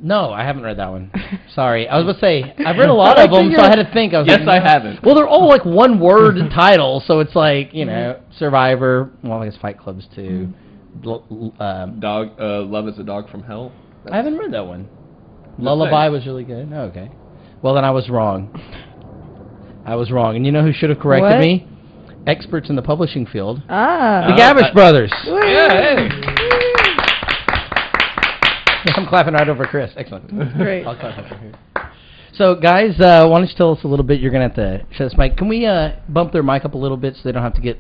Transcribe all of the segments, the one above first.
No, I haven't read that one. Sorry. I was going to say, I've read a lot of them, so I had to think. Yes, I haven't. Well, they're all like one-word titles, so it's like, you know, Survivor. Well, I guess Fight Club's too. Love is a Dog from Hell. I haven't read that one. Lullaby was really good. Oh, okay. Well, then I was wrong. And you know who should have corrected me? Experts in the publishing field. The Gabrysch brothers. Yeah, hey. I'm clapping right over Chris. Excellent. Great. I'll clap over here. So, guys, why don't you tell us a little bit? You're going to have to shut this mic. Can we bump their mic up a little bit so they don't have to get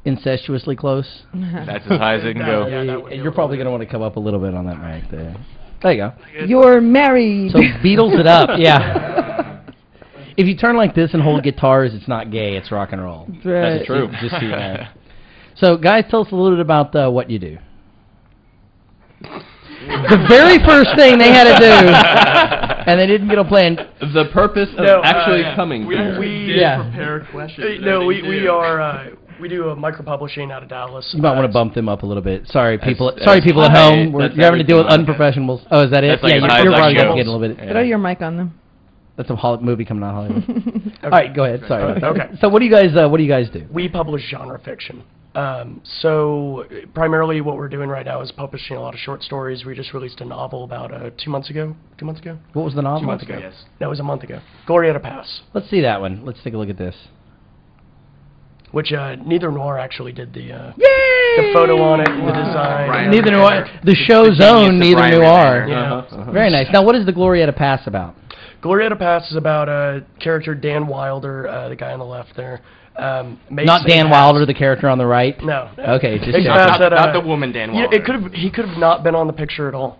incestuously close? That's as high as it can go. You're probably going to want to come up a little bit on that mic there. There you go. You're married. So, Beatles it up. Yeah. If you turn like this and hold guitars, it's not gay. It's rock and roll. Right. That's true. Just so you know. So, guys, tell us a little bit about what you do. The very first thing they had to do, and they didn't get a plan. The purpose of actually coming here. We prepare questions. We do a micro publishing out of Dallas. You might want to bump them up a little bit. Sorry, people at home. You're having to deal with unprofessionals. Oh, is that it? Like You're probably going to get a little bit. Throw your mic on them. That's a movie coming out of Hollywood. All right, go ahead. Sorry. Okay. So what do you guys do? We publish genre fiction. So primarily what we're doing right now is publishing a lot of short stories. We just released a novel about 2 months ago. 2 months ago? What was the novel? 2 months ago. Yes. That was a month ago. Glorietta Pass. Let's see that one. Let's take a look at this. Which Neither Noir actually did the photo on it, and the design. Neither Noir. The show's own Neither Noir. Yeah. Very nice. Now, what is the Glorietta Pass about? Glorietta Pass is about a character, Dan Wilder, the guy on the left there. Not Dan Wilder, the character on the right? No. Okay, just not the woman Dan Wilder. He could have not been on the picture at all.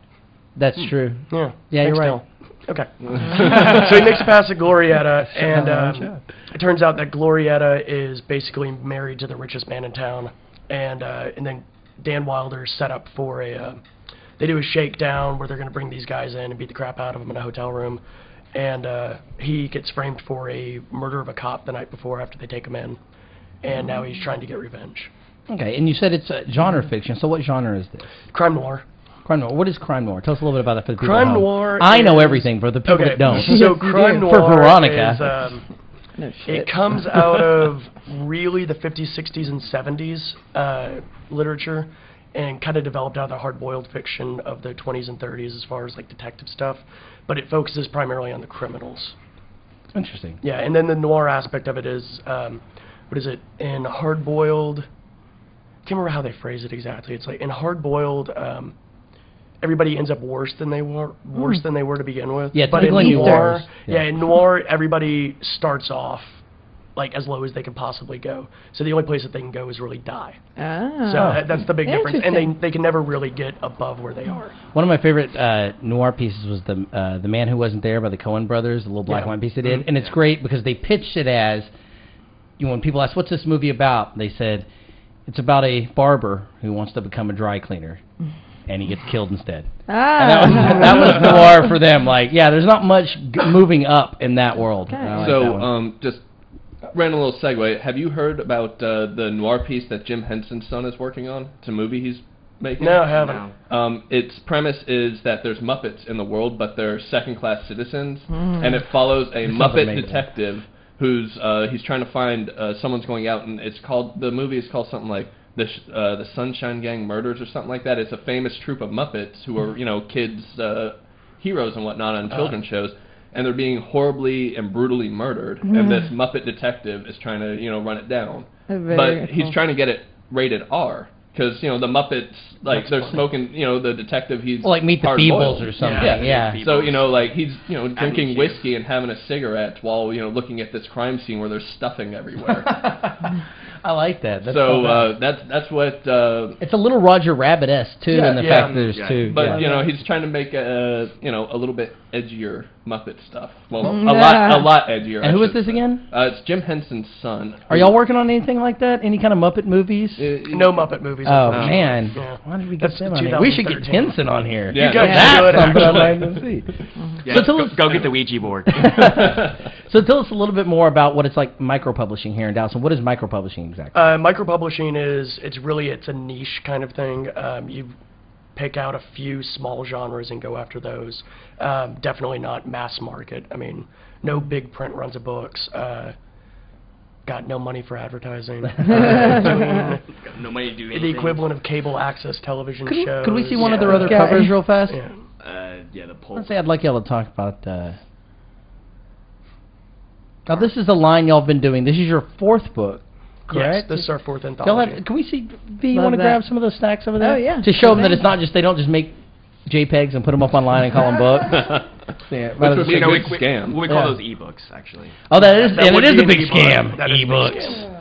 That's true. Yeah. You're right. Okay. So he makes a pass at Glorietta, and it turns out that Glorietta is basically married to the richest man in town, and then Dan Wilder set up for they do a shakedown where they're going to bring these guys in and beat the crap out of them in a hotel room. And he gets framed for a murder of a cop the night before after they take him in. And now he's trying to get revenge. Okay, and you said it's genre fiction. So what genre is this? Crime noir. Crime noir. What is crime noir? Tell us a little bit about that for the people Crime at home. noir I know everything for the people that don't. So crime noir for Veronica. Is, it comes out of really the 50s, 60s, and 70s literature, and kind of developed out of the hard-boiled fiction of the 20s and 30s as far as like detective stuff. But it focuses primarily on the criminals. Interesting. Yeah, and then the noir aspect of it is, what is it, in hard-boiled, I can't remember how they phrase it exactly. It's like, in hard-boiled, everybody ends up worse than they were to begin with. Yeah, but in noir, in noir, everybody starts off like as low as they can possibly go. So the only place that they can go is really die. So that's the big difference, and they can never really get above where they are. One of my favorite noir pieces was the Man Who Wasn't There by the Coen brothers, the little black and white piece they did, and it's great because they pitched it as, when people ask, what's this movie about? They said, it's about a barber who wants to become a dry cleaner, and he gets killed instead. And that was noir for them. Like, there's not much moving up in that world. Okay. So, just random little segue. Have you heard about the noir piece that Jim Henson's son is working on? It's a movie he's making. No, I haven't. Its premise is that there's Muppets in the world, but they're second-class citizens, and it follows a Muppet detective who's he's trying to find someone's going out, and the movie is called something like the Sunshine Gang Murders or something like that. It's a famous troupe of Muppets who are kids heroes and whatnot on children's shows. And they're being horribly and brutally murdered, and this Muppet detective is trying to, run it down. But he's trying to get it rated R, because, the Muppets, like, they're smoking, the detective, he's like Meet the Feebles or something. Yeah. So, like, he's, drinking whiskey and having a cigarette while, looking at this crime scene where there's stuffing everywhere. I like that. That's that's what... it's a little Roger Rabbit-esque, too, in the fact there's two. But, he's trying to make a little bit edgier Muppet stuff. Well, a lot edgier. And who is this again? It's Jim Henson's son. Are y'all working on anything like that? Any kind of Muppet movies? No Muppet movies. Oh, man. Yeah. Why did we get them on here? We should get Henson on here. Yeah. You guys That's something I'd like to see. Yeah, so go get the Ouija board. So tell us a little bit more about what it's like micro-publishing here in Dallas. And what is micro-publishing exactly? Micro-publishing it's a niche kind of thing. pick out a few small genres and go after those. Definitely not mass market. I mean, no big print runs of books. Got no money for advertising. Got no money to do anything. The equivalent of cable access television shows. Could we see one of their other covers real fast? Yeah, the Pulp. Let's say I'd like y'all to talk about... Now, this is a line y'all have been doing. This is your 4th book, correct? Yes, this is our 4th anthology. Can we see... V, you want to grab some of those stacks over there? Oh, yeah. To show them that it's not just... They don't just make JPEGs and put them up online and call them books. Which would be a good scam. We call those ebooks, actually. Oh, that is... That and would it is be a an big e-book. scam. That is a big Ebooks. scam.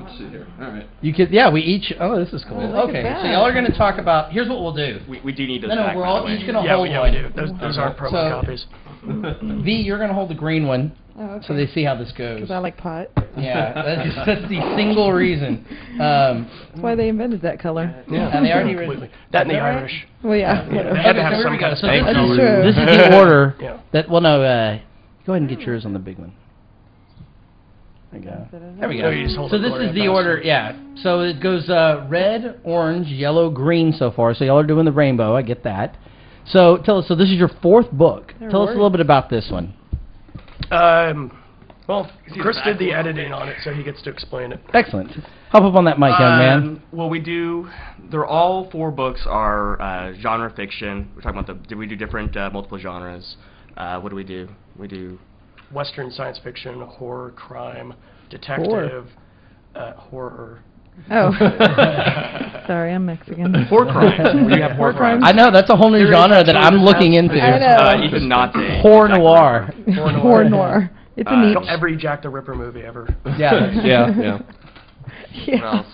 Let's see here. All right. You could... Yeah, we each... Oh, this is cool. look Okay, at so that. y'all are going to talk about... Here's what we'll do. We do need those No, back, we're by all the way. each going to Yeah, hold we one. do. Those aren't promo So- copies. V, you're going to hold the green one, Oh, okay. so they see how this goes. Because I like pot. Yeah, that's the single reason. That's why they invented that color. Yeah, And they already completely. That and the Is that right? Irish. Well, yeah. Yeah, they had to have so here some we kind go. of So paint That's color. true. this is the order. Yeah. That well, no. Go ahead and get yours on the big one. There you go. There we No, you just go. hold So it this Gloria is the fast. order. Yeah. So it goes red, orange, yellow, green so far. So y'all are doing the rainbow. I get that. So tell us. So this is your 4th book. Tell us a little bit about this one. Well, Chris did the editing on it, so he gets to explain it. Excellent. Hop up on that mic, young man. Well, they're all 4 books are genre fiction. We're talking about we do different multiple genres. What do? We do Western science fiction, horror, crime, detective, horror. Oh. Sorry, I'm Mexican. 4 crimes. We do have 4 crimes. I know that's a whole new There is genre that actually I'm looking into. I know. Even Nazi. Horror noir. Horror noir. It's a niche. Every Jack the Ripper movie ever. Yeah. Yeah. What else?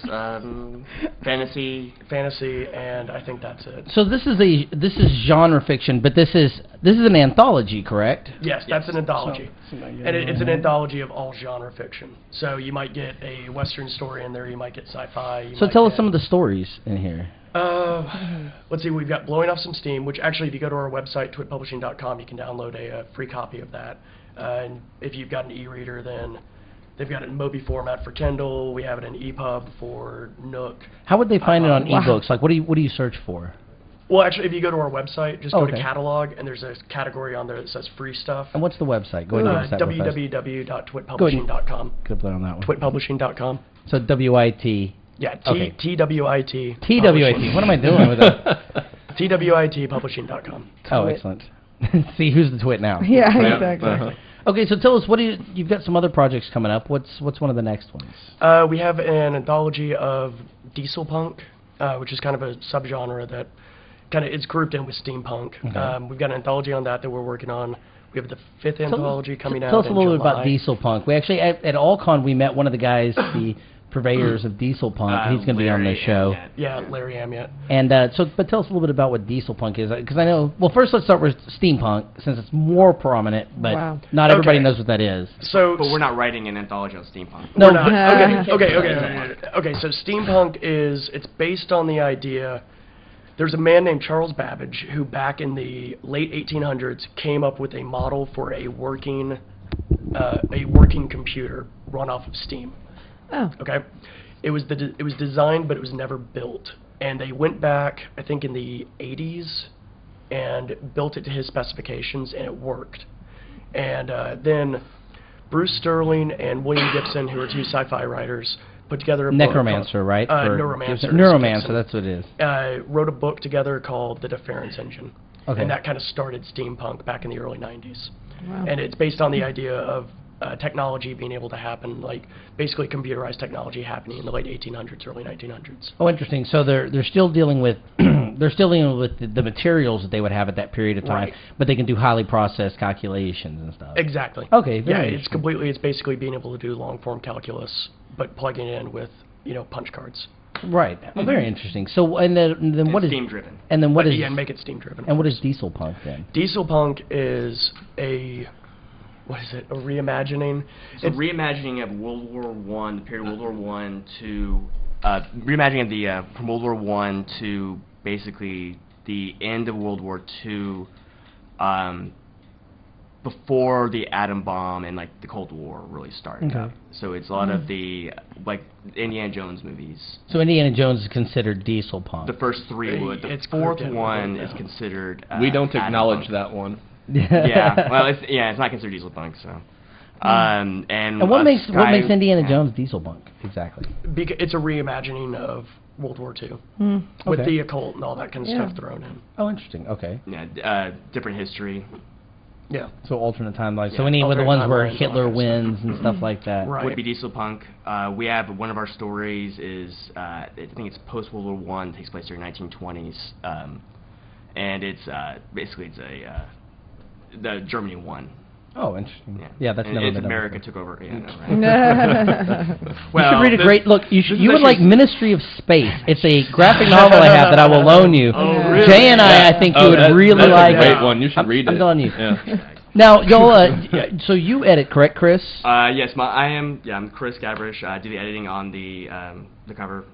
Fantasy. Fantasy, and I think that's it. So this is genre fiction, but this is an anthology, correct? Yes, that's an anthology. And it's an anthology of all genre fiction. So you might get a Western story in there, you might get sci-fi. So tell us some of the stories in here. Let's see, we've got Blowing Off Some Steam, which actually if you go to our website, twitpublishing.com, you can download a free copy of that. And if you've got an e-reader, then they've got it in Mobi format for Kindle. We have it in EPUB for Nook. How would they find it on Wow. ebooks? Like, what do you search for? Well, actually, if you go to our website, just go to Okay. catalog, and there's a category on there that says free stuff. And what's the website? Go ahead and give us that real fast. www.twitpublishing.com. Could put it on that one. Twitpublishing.com. So WIT. Yeah, Okay. TWIT. TWIT. What am I doing with that? TWITpublishing.com. Oh, Twit. excellent. See who's the twit now. Yeah, Yeah. exactly. Uh-huh. Okay, so tell us you've got some other projects coming up. What's one of the next ones? We have an anthology of diesel punk, which is kind of a subgenre that it's grouped in with steampunk. Okay. We've got an anthology on that we're working on. We have the 5th anthology coming out Tell us a in little bit July. about diesel punk. We actually at Allcon we met one of the guys, the purveyors of diesel punk. He's going to be on the show. Yeah, Larry Amiet. And but tell us a little bit about what diesel punk is, because I know. Well, first let's start with steampunk, since it's more prominent, but Wow. not everybody Okay. knows what that is. So, But we're not writing an anthology on steampunk. No, we're not. but- Okay. So steampunk it's based on the idea. There's a man named Charles Babbage who, back in the late 1800s, came up with a model for a working computer run off of steam. Oh. Okay, it was designed, but it was never built. And they went back, I think, in the 80s, and built it to his specifications, and it worked. And then Bruce Sterling and William Gibson, who are 2 sci-fi writers, put together a book. Necromancer, right? For Neuromancer. Gibson. Neuromancer, Gibson. that's what it is. Wrote a book together called The Deference Engine. Okay. And that kind of started steampunk back in the early 90s. Wow. And it's based on the idea of technology being able to happen, like basically computerized technology happening in the late 1800s, early 1900s. Oh, interesting. So they're still dealing with the materials that they would have at that period of time, Right. but they can do highly processed calculations and stuff. Exactly. Okay, Yeah, very it's basically being able to do long form calculus, but plugging it in with punch cards. Right. Oh, very interesting. So and then what is steam driven? And then what is and make it steam driven. and what is diesel punk then? Diesel punk is a reimagining. So reimagining of World War One, the period of World War One to reimagining of the from World War One to basically the end of World War Two. before the atom bomb and like the Cold War really started up. So it's a lot of the like Indiana Jones movies. So Indiana Jones is considered diesel punk. The first 3 would. The fourth one is considered. We don't atom acknowledge punk. that one. Yeah, well, it's not considered diesel punk, so. And what makes Indiana Jones diesel punk exactly? Because it's a reimagining of World War II with the occult and all that kind of stuff thrown in. Oh, interesting. Okay. Yeah, different history. Yeah. So alternate timelines. So any of the ones where Hitler wins and stuff like that. Right. Would be diesel punk. We have one of our stories is I think it's post World War I. Takes place during 1920s, and it's basically it's the Germany won. Oh, interesting. Yeah, that's never it's been America done took over. Yeah, right? Well, you should read a great look. You would like Ministry of Space. It's a graphic novel I have that I will loan you. Oh, really? Jay and I think you would really like That's a it. great one. You should read it. I'm telling you. Yeah. Now, y'all. So you edit, correct, Chris? Yes, I'm Chris Gabrysch. I do the editing on the cover.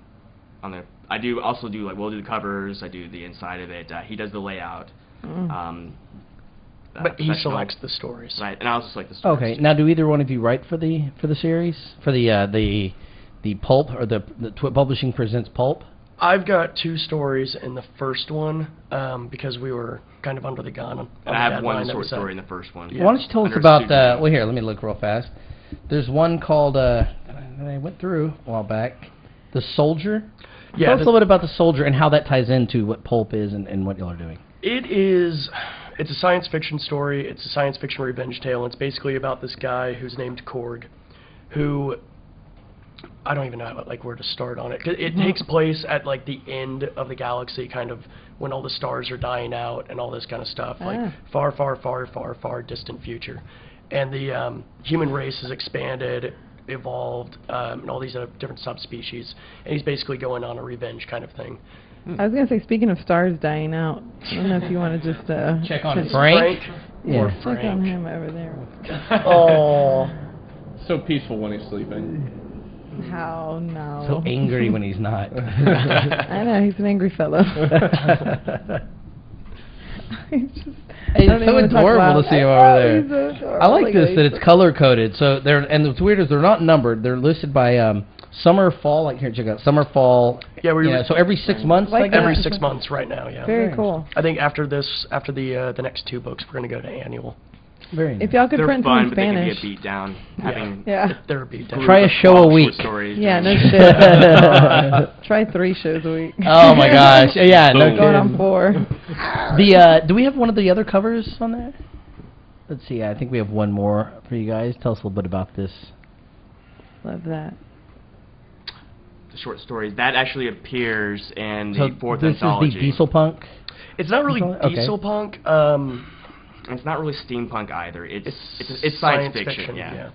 I also do we'll do the covers. I do the inside of it. He does the layout. But he selects the stories. Right, and I also select the stories. Okay. Now, do either one of you write for the series, for the Pulp or the Twit Publishing presents Pulp? I've got 2 stories in the first one because we were kind of under the gun. And I have one short story in the first one. Yeah. Why don't you tell us about well, here, let me look real fast. There's one called that I went through a while back, The Soldier. Yeah, Tell us a little bit about The Soldier and how that ties into what Pulp is and what y'all are doing. It's a science fiction story. It's a science fiction revenge tale. It's basically about this guy who's named Korg, who I don't even know where to start on it. 'Cause it takes place at the end of the galaxy, kind of when all the stars are dying out and all this kind of stuff, far, far, far, far, far distant future. And the human race has expanded, evolved, and all these other different subspecies. And he's basically going on a revenge kind of thing. I was going to say, speaking of stars dying out, I don't know if you want to just check on Frank. Yeah. Check on him over there. Oh. So peaceful when he's sleeping. How no. So angry when he's not. I know, he's an angry fellow. It's so adorable to see him over there. He's so adorable. I like this that it's color coded. So they're what's weird is they're not numbered. They're listed by summer, fall. Like here, check out summer, fall. Yeah, so every 6 months. Like every 6 months right now. Yeah. Very cool. I think after the next 2 books, we're gonna go to annual. Very nice. If y'all could They're print fun, some but they can Spanish. get beat down. Having They're a beat down. Try a show a week. Yeah, no shit. Try 3 shows a week. Oh my gosh. Yeah, no Going on kidding. 4. Do we have one of the other covers on there? Let's see. I think we have one more for you guys. Tell us a little bit about this. Love that. The short stories that actually appears in the 4th anthology. This is the diesel punk. It's not really diesel punk. It's not really steampunk either. It's science fiction. Yeah.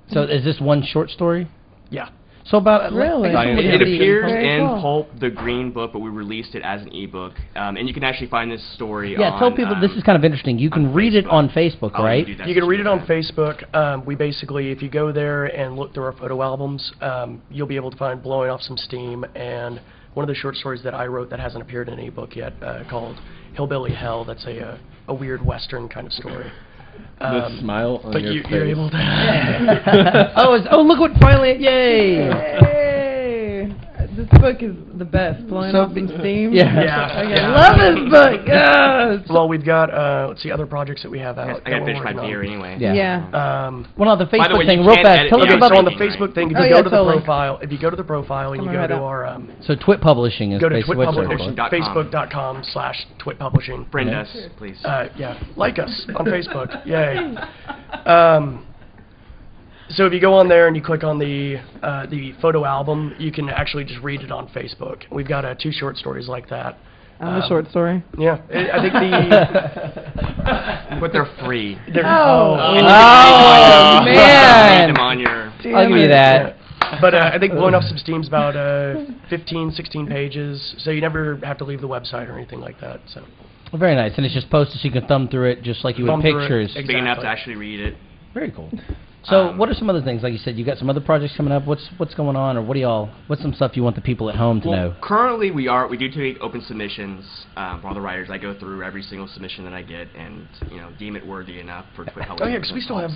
So is this one short story? Yeah. So about Really? It appears Very in cool. Pulp, the green book, but we released it as an ebook, and you can actually find this story. Yeah, tell people this is kind of interesting. You can read it on Facebook, right? You can read it on Facebook. We basically, if you go there and look through our photo albums, you'll be able to find Blowing Off Some Steam and one of the short stories that I wrote that hasn't appeared in an ebook yet, called Hillbilly Hell. That's a weird Western kind of story. The smile on your face. You're able to. Oh, look what finally! Yay! Yay! This book is the best. Blowing Off Some Steam. Yeah. I love this book. Yes. Well, we've got let's see, other projects that we have out. I gotta finish my beer anyway. Yeah. Well, on the By the Facebook way, thing, you real can't fast. edit Tell us the about so on the Right. Facebook thing, if Oh, you yeah, go to the totally. profile, and you go to right our So Twit Publishing is go to basically Twit what Publishing, .com. Facebook.com/Twit Publishing. Friend Yeah. us, please. Yeah, like us on Facebook. Yay. So if you go on there and you click on the photo album, you can actually just read it on Facebook. We've got 2 short stories like that. I'm a short story. Yeah, I think the But they're free. Oh, man! Read them on your. I'll give you that. But I think Blowing Off Some Steam's about 15, 16 pages, so you never have to leave the website or anything like that. So Well, very nice, and it's just posted so you can thumb through it just like you would Thumb through it. pictures. Exactly. Big enough to actually read it. Very cool. So what are some other things? Like you said, you got some other projects coming up. What's going on, or what's some stuff you want the people at home to know? Currently, we do take open submissions from all the writers. I go through every single submission that I get, and deem it worthy enough for Twit Publishing. Oh yeah, because we still have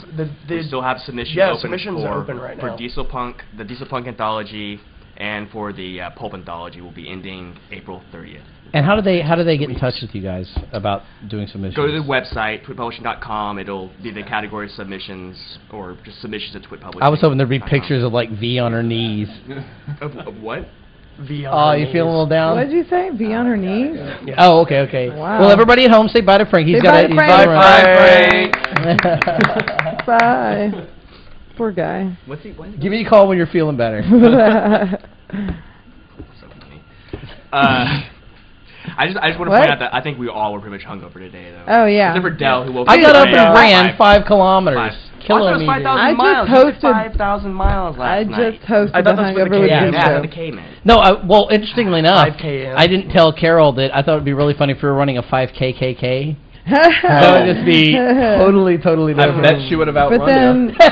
we still have submissions open submissions are open right now. For the DELoL anthology, and for the Pulp anthology will be ending April 30th. And how do they get in touch with you guys about doing submissions? Go to the website, twitpublishing.com. It'll be the category submissions, or just submissions at Twit Publishing. I was hoping there'd be pictures of like V on her knees. Of what? V on her knees. You feeling a little down? What did you say? V on her knees? Yeah. Oh, okay. Wow. Well, everybody at home, say bye to Frank. He's Say got bye a to Frank. Bye. Poor guy. What's he? Give me a call when you're feeling better. So funny. I just want to point out that I think we all were pretty much hungover today, though. Oh, yeah. Except for Dell, who woke I up. got up and ran 5 kilometers. Kilometers. I just hosted 5,000 miles last night. I just hosted I the thought this was Hungover the Weekend Yeah, show. the K-Man. No, well, interestingly enough, 5K in. I didn't tell Carol that I thought it would be really funny if we were running a 5K. That would just be totally I different. bet she would have outrun But then She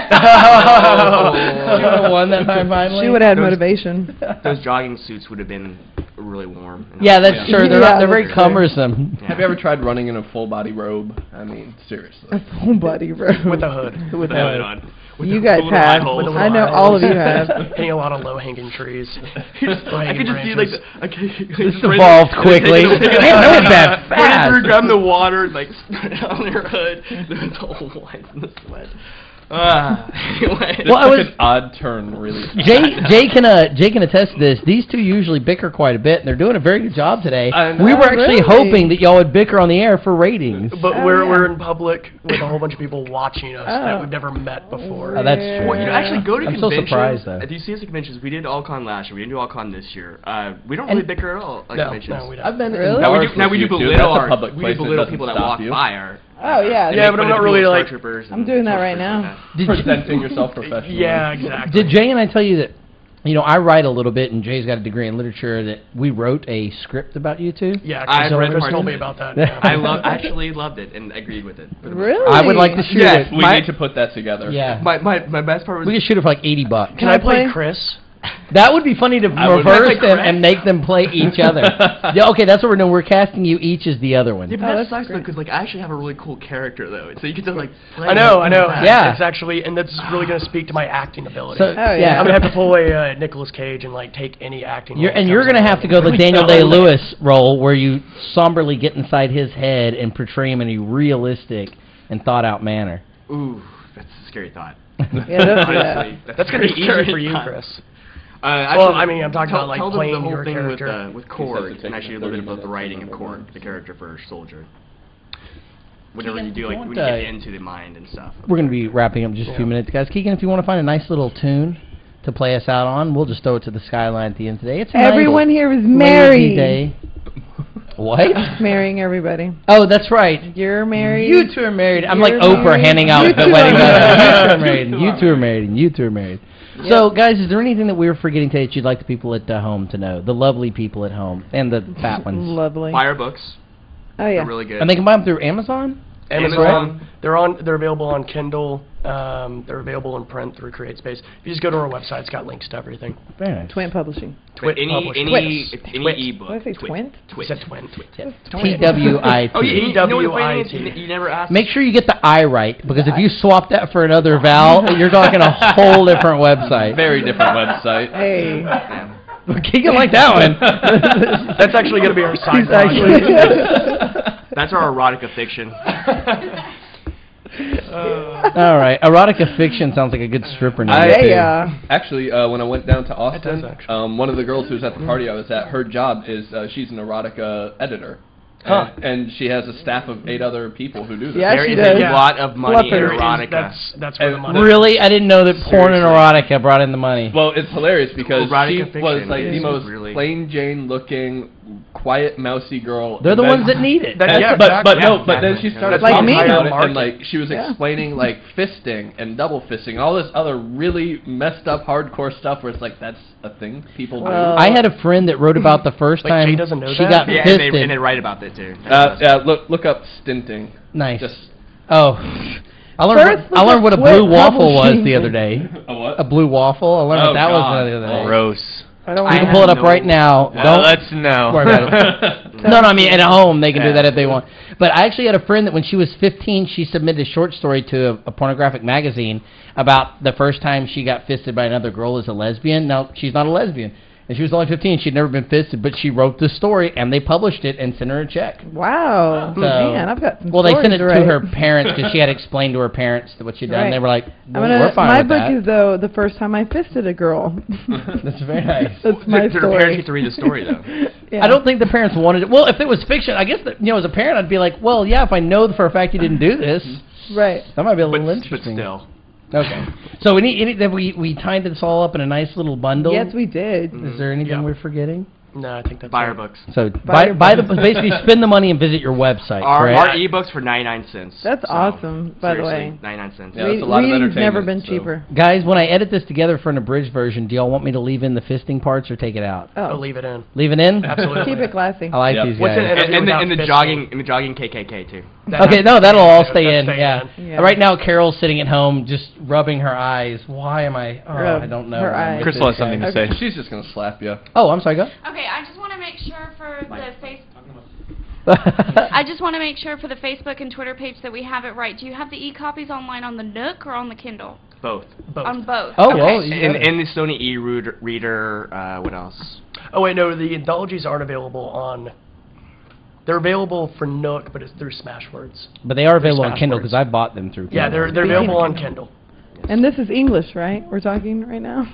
would have won that time finally. she would have had motivation. Those jogging suits would have been really warm. Yeah, that's true. They're Yeah, they're very that's true. cumbersome. Have you ever tried running in a full body robe? I mean, seriously. A full body robe. with a hood. With the hood on. With You the guys little have. eye holes. I know all of you have. Hitting a lot of low-hanging trees. I could just see like This evolved quickly. Man, that was that fast. Grab the water, like on her hood, the whole white in the sweat. Anyway. This took an odd turn, really. Jay can attest to this. These two usually bicker quite a bit, and they're doing a very good job today. We were actually hoping that y'all would bicker on the air for ratings. But we're in public with a whole bunch of people watching us that we've never met before. Oh, that's true. Well, actually go to I'm so conventions. surprised, though. If you see us at conventions, we did AllCon last year. We didn't do AllCon this year. We don't really bicker at all at conventions. No, we don't. I've been Really? Now we do belittle That's a our public we place do that belittle doesn't people that stop walk you. by our. Oh, yeah. Yeah, but I'm not really like. I'm doing that right now. Presenting yourself professionally. Yeah, exactly. Did Jay and I tell you that, I write a little bit, and Jay's got a degree in literature, that we wrote a script about you two? Yeah, I read Chris parts told of me it. about that. Yeah. I actually loved it and agreed with it. Really? I would like to shoot Yes, it. we need to put that together. Yeah. My best part was We could shoot it for like $80. Can I play play? Chris? That would be funny to reverse them and make them play each other. Yeah, okay, that's what we're doing. We're casting you each as the other one. Yeah, but Oh, that that's sucks though, great. because I actually have a really cool character though, so you can just play. I know. Yeah. It's actually, and that's really going to speak to my acting ability. So, Oh, yeah. yeah. I'm going to have to pull a Nicolas Cage and take any acting. You're role going to that have to comes go up. the Daniel Day-Lewis role where you somberly get inside his head and portray him in a realistic and thought-out manner. Ooh, that's a scary thought. Yeah, Honestly, That's going to be easy for you, Chris. Actually, I mean, I'm talking about, tell them playing the whole your thing character. with He says Korg, it takes and actually a him little bit 30 about the writing of minutes Korg, the character for Soldier. Whenever Keegan, you do if you when want you get to- into the mind and stuff. We're going to be wrapping up in just a few minutes. Guys, Keegan, if you want to find a nice little tune to play us out on, we'll just throw it to the skyline at the end today. It's a Everyone nice here was lazy married. day. What? Marrying everybody. Oh, that's right. You're married. You two are married. I'm You're like Oprah married. handing out You the two wedding are letter. married. You two are married. And you two are married. And you two are married. So, guys, is there anything that we were forgetting today that you'd like the people at home to know? The lovely people at home and the fat ones. Lovely. Buy our books. Oh, yeah. They're really good. And they can buy them through Amazon? Amazon. They're available on Kindle. They're available in print through CreateSpace. If you just go to our website, it's got links to everything. Very nice. Twit Publishing. But any Twit. ebook. What did I say, Twint? Twit. It's a twin. T-W-I-T. Oh, yeah, you know what the funny T-W-I-T. thing is? You never asked. Make sure you get the I right, because if you swap that for another vowel, you're talking a whole different website. Very different website. Hey. Keegan like that one. That's actually going to be our side He's actually- project. That's our erotica fiction. All right. Erotica fiction sounds like a good stripper name. Yeah. Actually, when I went down to does, Austin, actually. one of the girls who was at the party I was at, her job is she's an erotica editor. Huh. And she has a staff of 8 other people who do this. Yeah, There she is does. a lot of money in Flippers. erotica. That's where the And money. Really? I didn't know that porn and Seriously. erotica brought in the money. Well, it's hilarious because Erotica she was fiction like the is most really- plain Jane looking, quiet, mousy girl. They're the And then- ones that need it. That- And- yeah, but exactly. no, Yeah, but then exactly. she started Like talking me. about it, Market. and like she was Yeah. explaining like fisting and double fisting, all this other really messed up hardcore stuff where it's like that's a thing people do. Well, I had a friend that wrote about the first Like, time Jay doesn't know she that? got Yeah, fisted. and they write about that too. Yeah, look up stinting. Nice. Just Oh. I learned what a Twit blue waffle was Publishing. the other day. A what? A blue waffle. I learned what that was the other day. Gross. I don't You can want pull it up right now. Don't Let's know. worry about it. No, I mean, at home, they can do that if they want. But I actually had a friend that when she was 15, she submitted a short story to a pornographic magazine about the first time she got fisted by another girl as a lesbian. Now, she's not a lesbian. And she was only 15. She'd never been fisted, but she wrote the story, and they published it and sent her a check. Wow. So, Man, I've got some well, they sent it stories to her write. parents because she had explained to her parents what she'd done. Right. They were like, well, we're fine my with book that. is, though, the first time I fisted a girl. That's very nice. That's my Did her story. parents get to read the story, though? Yeah. I don't think the parents wanted it. Well, if it was fiction, I guess that, as a parent, I'd be like, well, yeah, if I know for a fact you didn't do this, Right. that might be a little But interesting. still. Okay. So we tied this all up in a nice little bundle. Yes, we did. Is there anything Yeah. we're forgetting? No, I think that's Buy our it. books. So Buy basically spend the money and visit your website. Our correct? ebooks for 99 cents. That's awesome, by the seriously, way. 99 cents. Yeah, it's a lot of Reading's never entertainment, been so. cheaper. Guys, when I edit this together for an abridged version, do y'all want me to leave in the fisting parts or take it out? I'll Oh, leave it in. Leave it in? Absolutely. keep it classy. I like Yep. these What's guys. in it? And Without the fisting. jogging KKK too. Okay, no, that'll all That's stay in. staying Yeah. in. Yeah. Right now, Carol's sitting at home just rubbing her eyes. Why am I? Oh, Rub I don't know. her eyes. Crystal has something to say. She's just gonna slap you. Oh, I'm sorry. Go. Okay, I just want to make sure for the I just want to make sure for the Facebook and Twitter page that we have it right. Do you have the e-copies online on the Nook or on the Kindle? Both. Both. On both. Oh, okay. well, you got it. And the Sony e-reader, what else? Oh wait, no, the anthologies aren't available on. They're available for Nook, but it's through Smashwords. But they are available on Smash Kindle words. because I bought them through Kindle. Yeah, they're available on Kindle. And this is English, right? We're talking right now?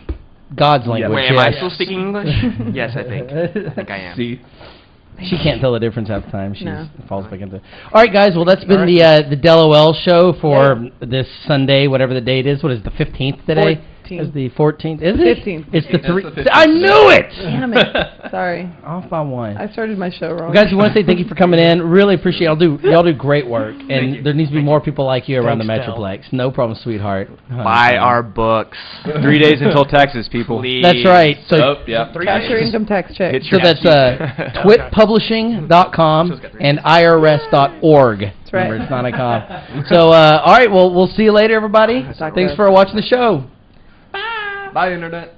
God's language. Wait, am I yes. still speaking English? Yes, I think I am. See, She can't tell the difference half the time. She No. falls back into. All right, guys. Well, that's been the DELoL show for this Sunday, whatever the date is. What is the 15th today? 14th. Is the 14th? Is it? 15th. It's the It's three. the 15th I knew it. Damn it. Sorry. Off by one. I started my show wrong. Well, guys, we want to say thank you for coming in. Really appreciate y'all do great work, and there needs to be more people like you around Thanks, the Del. Metroplex. No problem, sweetheart. Buy our books. 3 days until taxes, people. Please. That's right. So oh, yeah. Cash your income tax check. Hit so your that's twitpublishing.com and irs.org. That's right. Remember, it's not a com. So all right, well, we'll see you later, everybody. Talk Thanks to for watching the show. Bye, internet.